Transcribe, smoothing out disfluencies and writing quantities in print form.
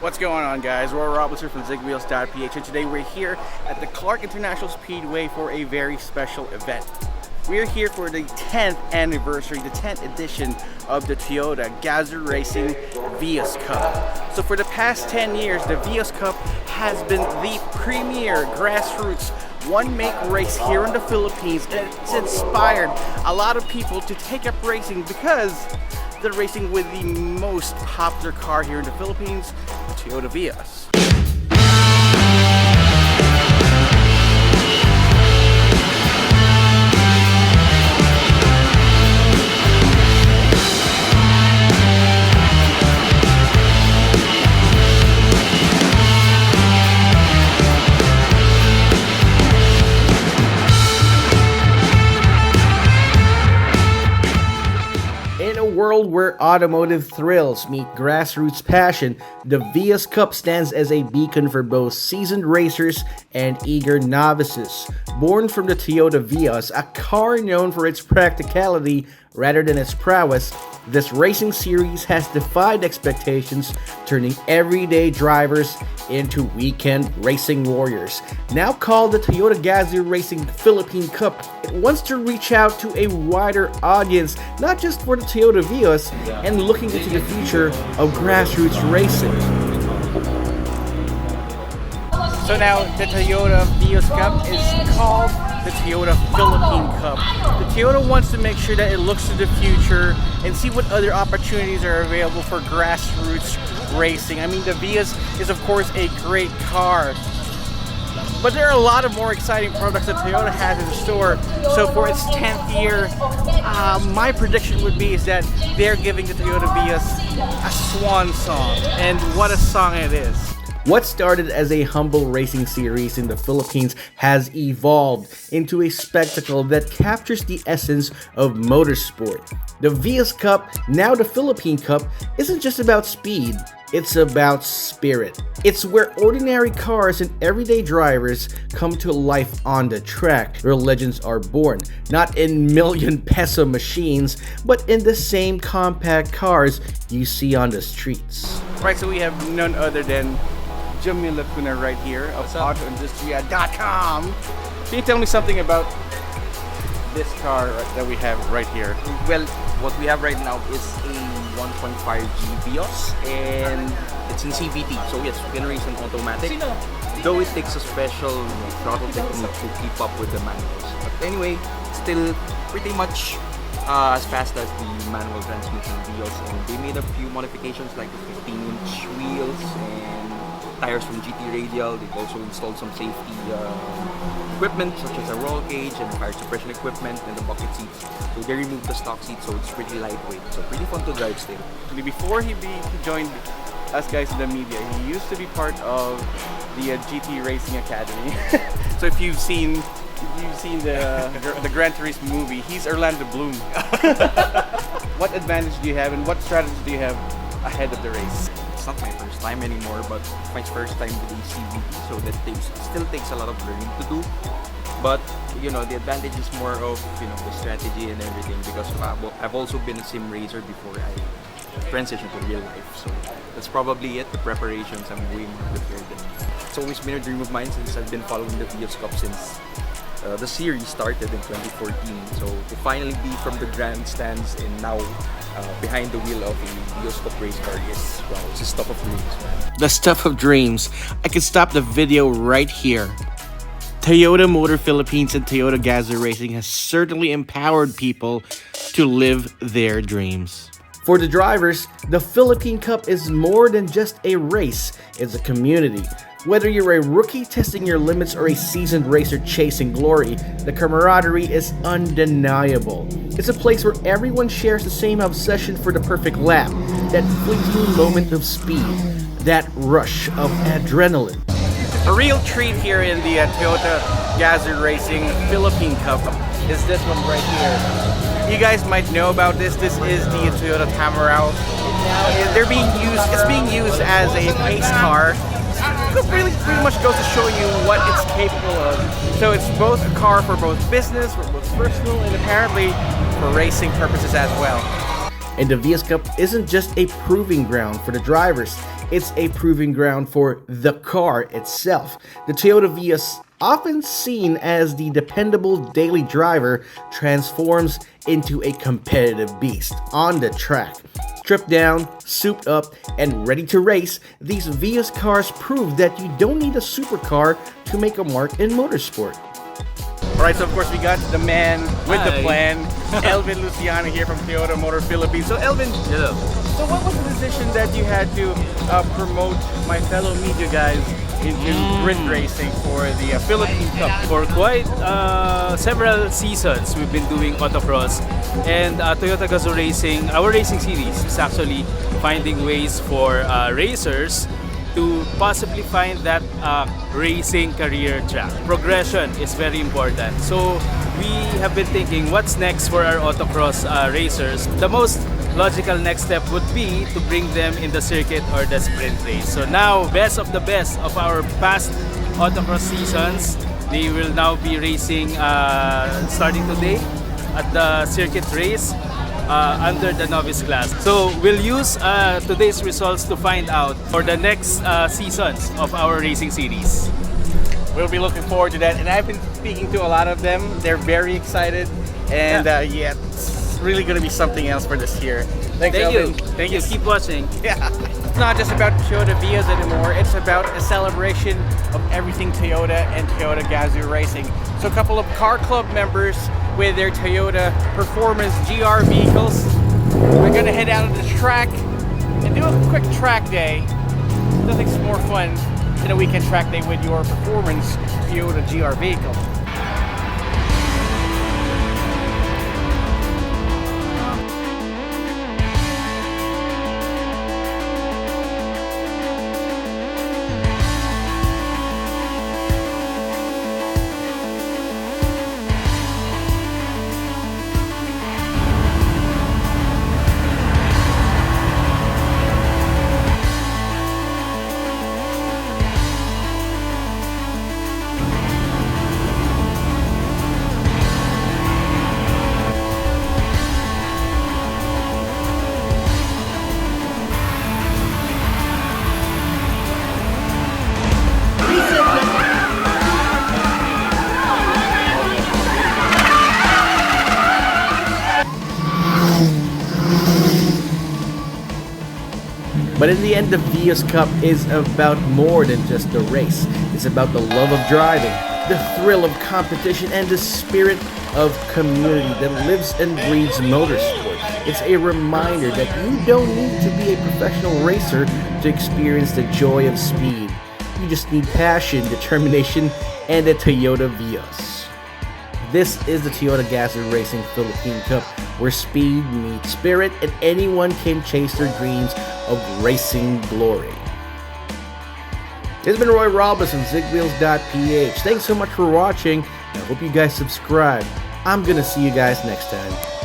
What's going on, guys? Roy Roberts here from ZWVLOG, and today we're here at the Clark International Speedway for a very special event. We're here for the 10th anniversary, the 10th edition of the Toyota Gazoo Racing Vios Cup. So for the past 10 years, the Vios Cup has been the premier grassroots one-make race here in the Philippines, and it's inspired a lot of people to take up racing because they're racing with the most popular car here in the Philippines, the Toyota Vios. In a world where automotive thrills meet grassroots passion, the Vios Cup stands as a beacon for both seasoned racers and eager novices. Born from the Toyota Vios, a car known for its practicality rather than its prowess, this racing series has defied expectations, turning everyday drivers into weekend racing warriors. Now called the Toyota Gazoo Racing Philippine Cup, it wants to reach out to a wider audience, not just for the Toyota Vios, and looking into the future of grassroots racing. So now the Toyota Vios Cup is called the Toyota Philippine Cup. The Toyota wants to make sure that it looks to the future and see what other opportunities are available for grassroots racing. I mean, the Vios is of course a great car, but there are a lot of more exciting products that Toyota has in store. So for its 10th year, my prediction would be is that they're giving the Toyota Vios a swan song, and what a song it is. What started as a humble racing series in the Philippines has evolved into a spectacle that captures the essence of motorsport. The Vios Cup, now the Philippine Cup, isn't just about speed, it's about spirit. It's where ordinary cars and everyday drivers come to life on the track, where legends are born, not in million-peso machines, but in the same compact cars you see on the streets. Right, so we have none other than Jamil Lacuna right here of AutoIndustria.com. Can you tell me something about this car that we have right here? Well, what we have right now is a 1.5G Vios, and it's in CVT. So yes, we can race in automatic, though it takes a special throttle technique to keep up with the manuals. But anyway, still pretty much as fast as the manual transmission Vios, and they made a few modifications like the 15-inch wheels and tires from GT Radial. They've also installed some safety equipment such as a roll cage and fire suppression equipment and the bucket seats. So they removed the stock seat, so it's pretty lightweight. So pretty fun to drive still. Before he joined us guys in the media, he used to be part of the GT Racing Academy. So if you've seen the Gran Turismo movie, he's Orlando Bloom. What advantage do you have, and what strategy do you have ahead of the race? It's not my first time anymore, but my first time with the CVT, so that still takes a lot of learning to do. But you know, the advantage is more of the strategy and everything, because I've also been a sim racer before I transitioned to real life. So that's probably it. The preparations, I'm way more prepared than. It's always been a dream of mine since I've been following the Vios Cup since the series started in 2014. So to finally be from the grandstands and now behind the wheel of a Vios Cup race car is, wow, it's the stuff of dreams, man. The stuff of dreams. I can stop the video right here. Toyota Motor Philippines and Toyota Gazoo Racing has certainly empowered people to live their dreams. For the drivers, the Philippine Cup is more than just a race, it's a community. Whether you're a rookie testing your limits or a seasoned racer chasing glory, the camaraderie is undeniable. It's a place where everyone shares the same obsession for the perfect lap, that fleeting moment of speed, that rush of adrenaline. A real treat here in the Toyota Gazoo Racing Philippine Cup is this one right here. You guys might know about this. This is the Toyota Tamaraw. It's being used as a pace car. It really pretty much goes to show you what it's capable of. So it's both a car for both business, for both personal, and apparently for racing purposes as well. And the Vios Cup isn't just a proving ground for the drivers. it's a proving ground for the car itself. The Toyota Vios, often seen as the dependable daily driver, transforms into a competitive beast on the track. Stripped down, souped up, and ready to race, these Vios cars prove that you don't need a supercar to make a mark in motorsport. Alright, so of course we got the man with the plan, Elvin Luciano here from Toyota Motor Philippines. So Elvin, Hello. so what was the decision that you had to promote my fellow media guys into grid racing for the Philippine Cup? For quite several seasons, we've been doing autocross, and Toyota Gazoo Racing, our racing series, is actually finding ways for racers to possibly find that racing career track. Progression is very important. So we have been thinking, what's next for our autocross racers? The most logical next step would be to bring them in the circuit or the sprint race. So now, best of the best of our past autocross seasons, they will now be racing starting today at the circuit race under the novice class. So we'll use today's results to find out for the next seasons of our racing series. We'll be looking forward to that, and I've been speaking to a lot of them. They're very excited, and yeah, it's really going to be something else for this year. Thanks, Thank Elvin. you. Thank you. Keep watching. Yeah. It's not just about Toyota Vios anymore, it's about a celebration of everything Toyota and Toyota Gazoo Racing. So a couple of car club members with their Toyota Performance GR vehicles, we're gonna head out to the track and do a quick track day. Nothing's more fun than a weekend track day with your Performance Toyota GR vehicle. But in the end, the Vios Cup is about more than just a race. It's about the love of driving, the thrill of competition, and the spirit of community that lives and breathes motorsport. It's a reminder that you don't need to be a professional racer to experience the joy of speed. You just need passion, determination, and a Toyota Vios. This is the Toyota Gazoo Racing Philippine Cup, where speed meets spirit and anyone can chase their dreams of racing glory. It's been Roy Robinson, ZWVLOG.ph. Thanks so much for watching. I hope you guys subscribe. I'm gonna see you guys next time.